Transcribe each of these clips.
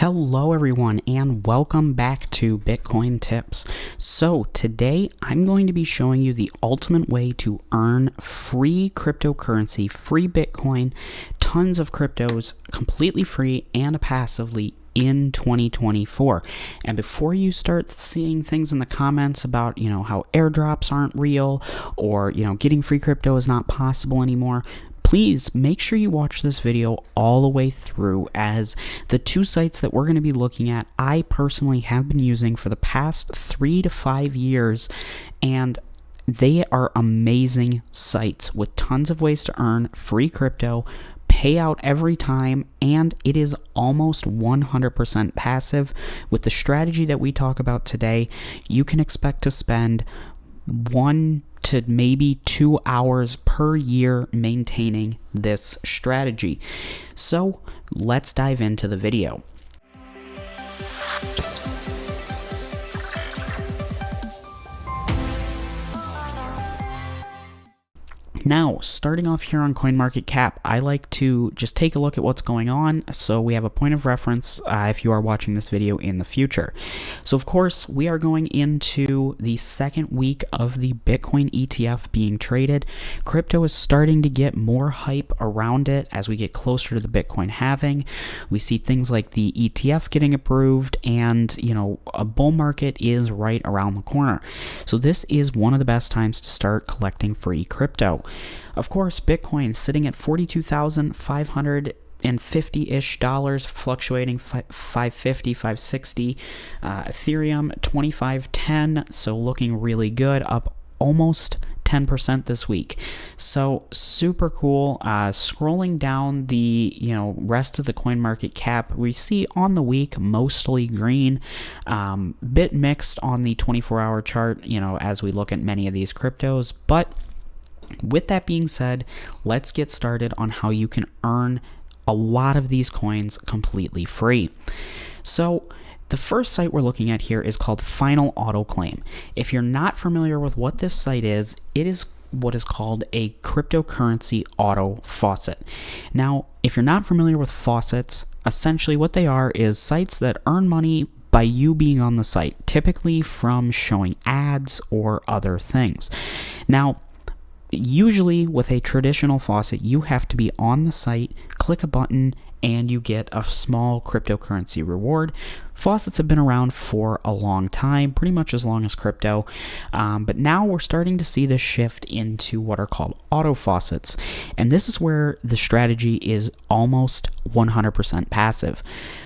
Hello everyone and welcome back to Bitcoin Tips. So today I'm going to be showing you the ultimate way to earn free cryptocurrency, free Bitcoin, tons of cryptos completely free and passively in 2024. And before you start seeing things in the comments about, how airdrops aren't real or, getting free crypto is not possible anymore, please make sure you watch this video all the way through, as the two sites that we're going to be looking at, I personally have been using for the past 3 to 5 years, and they are amazing sites with tons of ways to earn free crypto, pay out every time, and it is almost 100% passive. With the strategy that we talk about today, you can expect to spend 1 to maybe 2 hours per year maintaining this strategy. So let's dive into the video. Now, starting off here on CoinMarketCap, I like to just take a look at what's going on so we have a point of reference if you are watching this video in the future. So, of course, we are going into the second week of the Bitcoin ETF being traded. Crypto is starting to get more hype around it as we get closer to the Bitcoin halving. We see things like the ETF getting approved, and, a bull market is right around the corner. So this is one of the best times to start collecting free crypto. Of course, Bitcoin sitting at $42,550-ish, fluctuating 550, 560. Ethereum 2510, so looking really good, up almost 10% this week. So super cool. Scrolling down the rest of the coin market cap, we see on the week mostly green, bit mixed on the 24-hour chart, as we look at many of these cryptos. But with that being said, let's get started on how you can earn a lot of these coins completely free. So the first site we're looking at here is called Final Auto Claim. If you're not familiar with what this site is, it is what is called a cryptocurrency auto faucet. Now, if you're not familiar with faucets, essentially what they are is sites that earn money by you being on the site, typically from showing ads or other things. Now, usually with a traditional faucet, you have to be on the site, click a button, and you get a small cryptocurrency reward. Faucets have been around for a long time, pretty much as long as crypto, but now we're starting to see this shift into what are called auto faucets, and this is where the strategy is almost 100% passive.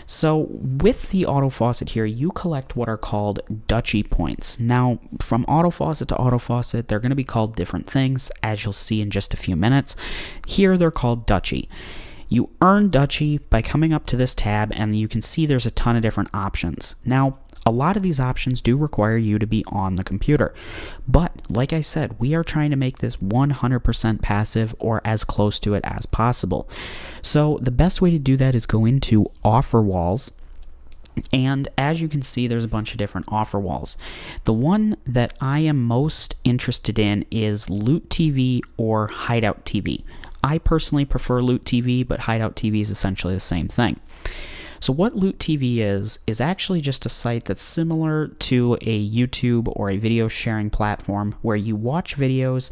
So with the auto faucet here, you collect what are called duchy points. Now, from auto faucet to auto faucet, they're going to be called different things, as you'll see in just a few minutes. Here they're called duchy. You earn duchy by coming up to this tab, and you can see there's a ton of different options. Now, a lot of these options do require you to be on the computer, but like I said, we are trying to make this 100% passive or as close to it as possible. So the best way to do that is go into offer walls. And as you can see, there's a bunch of different offer walls. The one that I am most interested in is Loot TV or Hideout TV. I personally prefer Loot TV, but Hideout TV is essentially the same thing. So what Loot TV is actually just a site that's similar to a YouTube or a video sharing platform where you watch videos.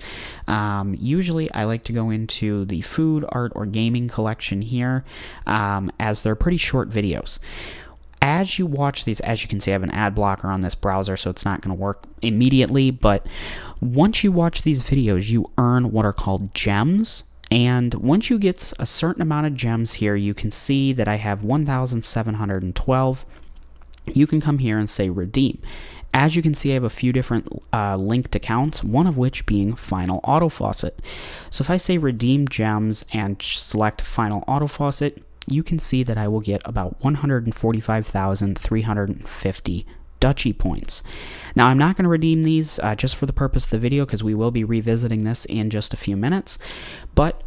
Usually I like to go into the food, art, or gaming collection here, as they're pretty short videos. As you watch these, as you can see, I have an ad blocker on this browser, so it's not going to work immediately, but once you watch these videos, you earn what are called gems. And once you get a certain amount of gems here, you can see that I have 1,712. You can come here and say redeem. As you can see, I have a few different linked accounts, one of which being Final Auto Faucet. So if I say redeem gems and select Final Auto Faucet, you can see that I will get about 145,350 duchy points. Now, I'm not going to redeem these just for the purpose of the video, because we will be revisiting this in just a few minutes. But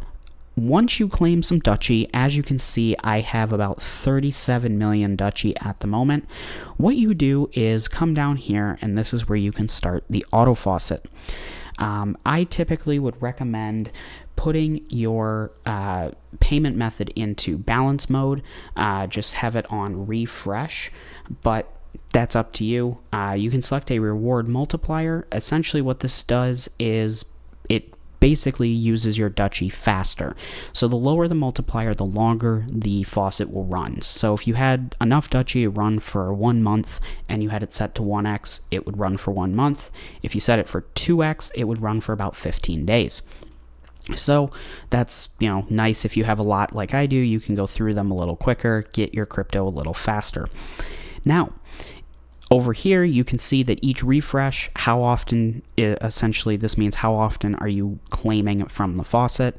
once you claim some duchy, as you can see, I have about 37 million duchy at the moment. What you do is come down here, and this is where you can start the auto faucet. I typically would recommend putting your payment method into balance mode. Just have it on refresh, but that's up to you. You can select a reward multiplier. Essentially what this does is it basically uses your Dutchie faster. So the lower the multiplier, the longer the faucet will run. So if you had enough Dutchie to run for 1 month and you had it set to 1x, it would run for 1 month. If you set it for 2x, it would run for about 15 days. So that's, nice. If you have a lot like I do, you can go through them a little quicker, get your crypto a little faster. Now, over here, you can see that each refresh, how often, essentially this means how often are you claiming from the faucet.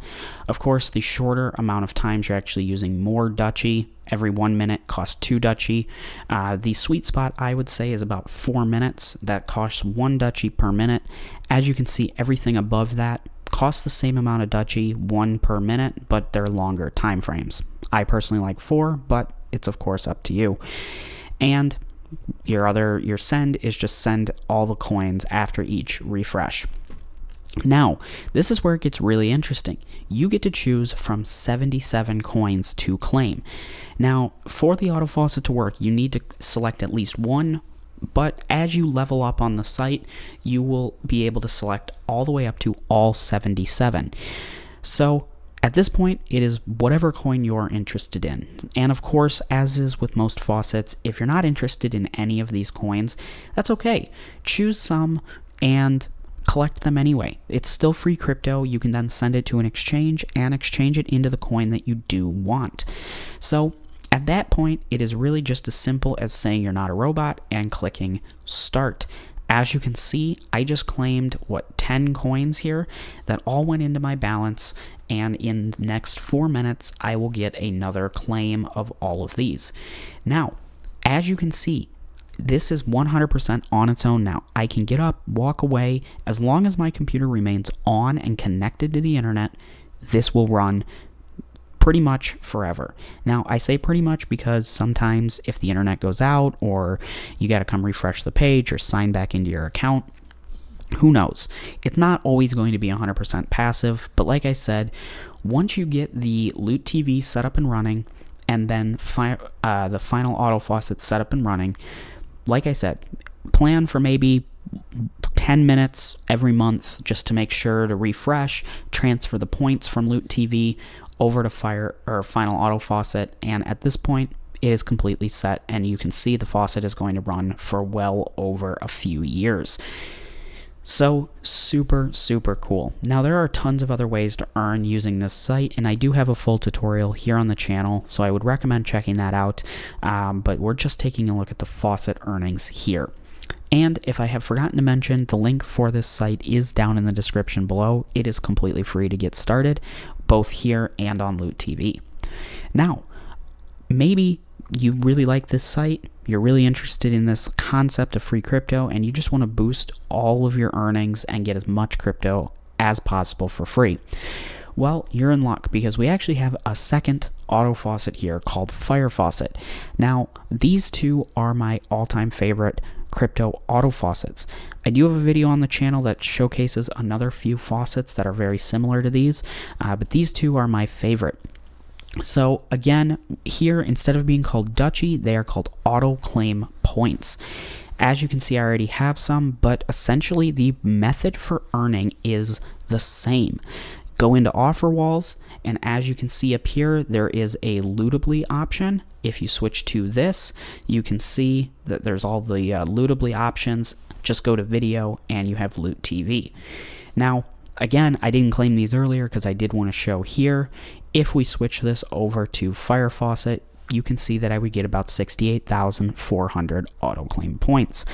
Of course, the shorter amount of times you're actually using more Dutchie. Every 1 minute costs 2 Dutchie. The sweet spot, I would say, is about 4 minutes. That costs 1 Dutchie per minute. As you can see, everything above that costs the same amount of Dutchie, 1 per minute, but they're longer time frames. I personally like 4, but it's of course up to you. And your send is just send all the coins after each refresh. Now, this is where it gets really interesting. You get to choose from 77 coins to claim. Now, for the auto faucet to work, you need to select at least one, but as you level up on the site, you will be able to select all the way up to all 77. So at this point, it is whatever coin you're interested in. And of course, as is with most faucets, if you're not interested in any of these coins, that's okay. Choose some and collect them anyway. It's still free crypto. You can then send it to an exchange and exchange it into the coin that you do want. So at that point, it is really just as simple as saying you're not a robot and clicking start. As you can see, I just claimed, 10 coins here that all went into my balance, and in the next 4 minutes, I will get another claim of all of these. Now, as you can see, this is 100% on its own now. I can get up, walk away. As long as my computer remains on and connected to the internet, this will run pretty much forever. Now, I say pretty much because sometimes if the internet goes out or you got to come refresh the page or sign back into your account, who knows? It's not always going to be 100% passive, but like I said, once you get the Loot TV set up and running and then the final auto faucet set up and running, like I said, plan for maybe 10 minutes every month just to make sure to refresh, transfer the points from Loot TV over to final auto faucet, and at this point it is completely set, and you can see the faucet is going to run for well over a few years. So super cool. Now there are tons of other ways to earn using this site, and I do have a full tutorial here on the channel, so I would recommend checking that out, but we're just taking a look at the faucet earnings here. And if I have forgotten to mention, the link for this site is down in the description below. It is completely free to get started, both here and on Loot TV. Now, maybe you really like this site, you're really interested in this concept of free crypto, and you just want to boost all of your earnings and get as much crypto as possible for free. Well, you're in luck because we actually have a second auto faucet here called Fire Faucet. Now, these two are my all-time favorite crypto auto faucets. I do have a video on the channel that showcases another few faucets that are very similar to these, but these two are my favorite. So again, here, instead of being called Dutchie, they are called auto claim points. As you can see, I already have some, but essentially the method for earning is the same. Go into offer walls, and as you can see up here, there is a lootably option. If you switch to this, you can see that there's all the lootably options. Just go to video and you have Loot TV. Now, again, I didn't claim these earlier because I did want to show here. If we switch this over to Fire Faucet, you can see that I would get about 68,400 auto claim points.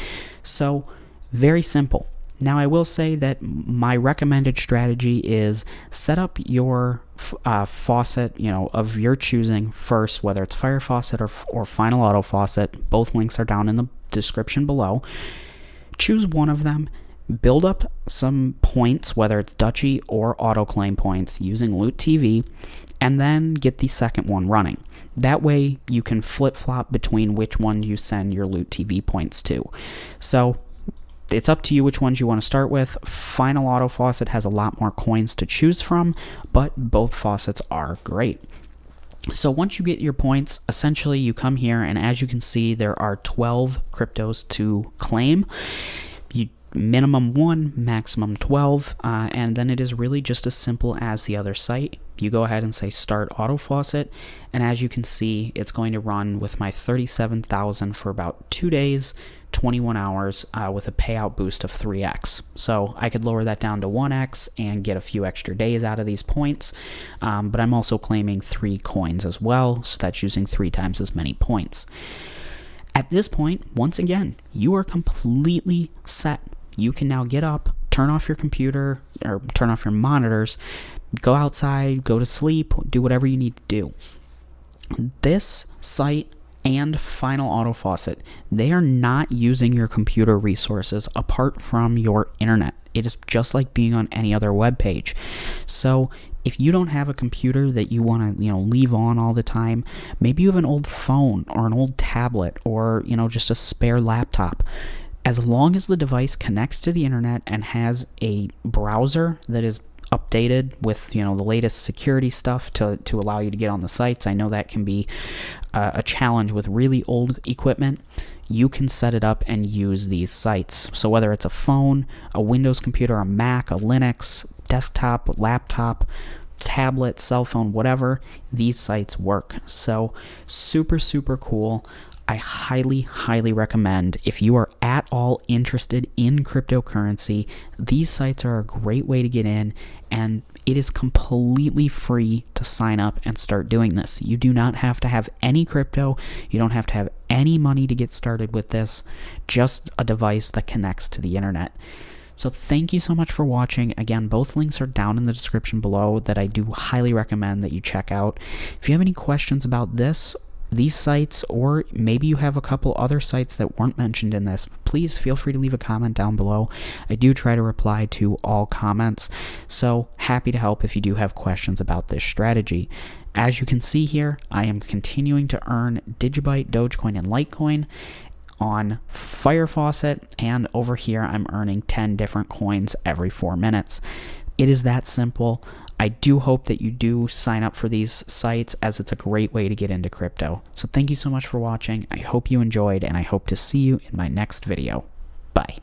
So very simple. Now, I will say that my recommended strategy is set up your faucet, of your choosing first, whether it's Fire Faucet or Final Auto Faucet. Both links are down in the description below. Choose one of them, build up some points, whether it's Dutchie or auto claim points using Loot TV, and then get the second one running. That way you can flip-flop between which one you send your Loot TV points to. So it's up to you which ones you want to start with. Final Auto Faucet has a lot more coins to choose from, but both faucets are great. So once you get your points, essentially you come here, and as you can see, there are 12 cryptos to claim. Minimum 1, maximum 12, and then it is really just as simple as the other site. You go ahead and say start auto faucet, and as you can see, it's going to run with my 37,000 for about 2 days, 21 hours, with a payout boost of 3x. So I could lower that down to 1x and get a few extra days out of these points, but I'm also claiming 3 coins as well, so that's using 3 times as many points. At this point, once again, you are completely set. You can now get up, turn off your computer, or turn off your monitors, go outside, go to sleep, do whatever you need to do. This site and Final Auto Faucet, they are not using your computer resources apart from your internet. It is just like being on any other web page. So if you don't have a computer that you want to, leave on all the time, maybe you have an old phone or an old tablet or, just a spare laptop. As long as the device connects to the internet and has a browser that is updated with the latest security stuff to allow you to get on the sites, I know that can be a challenge with really old equipment. You can set it up and use these sites. So whether it's a phone, a Windows computer, a Mac, a Linux, desktop, laptop, tablet, cell phone, whatever, these sites work. So super, super cool. I highly, highly recommend, if you are at all interested in cryptocurrency, these sites are a great way to get in, and it is completely free to sign up and start doing this. You do not have to have any crypto. You don't have to have any money to get started with this, just a device that connects to the internet. So thank you so much for watching. Again, both links are down in the description below that I do highly recommend that you check out. If you have any questions about these sites, or maybe you have a couple other sites that weren't mentioned in this, please feel free to leave a comment down below. I do try to reply to all comments, so happy to help if you do have questions about this strategy. As you can see here, I am continuing to earn Digibyte, Dogecoin, and Litecoin on Fire Faucet, and over here I'm earning 10 different coins every 4 minutes. It is that simple. I do hope that you do sign up for these sites, as it's a great way to get into crypto. So thank you so much for watching. I hope you enjoyed, and I hope to see you in my next video. Bye.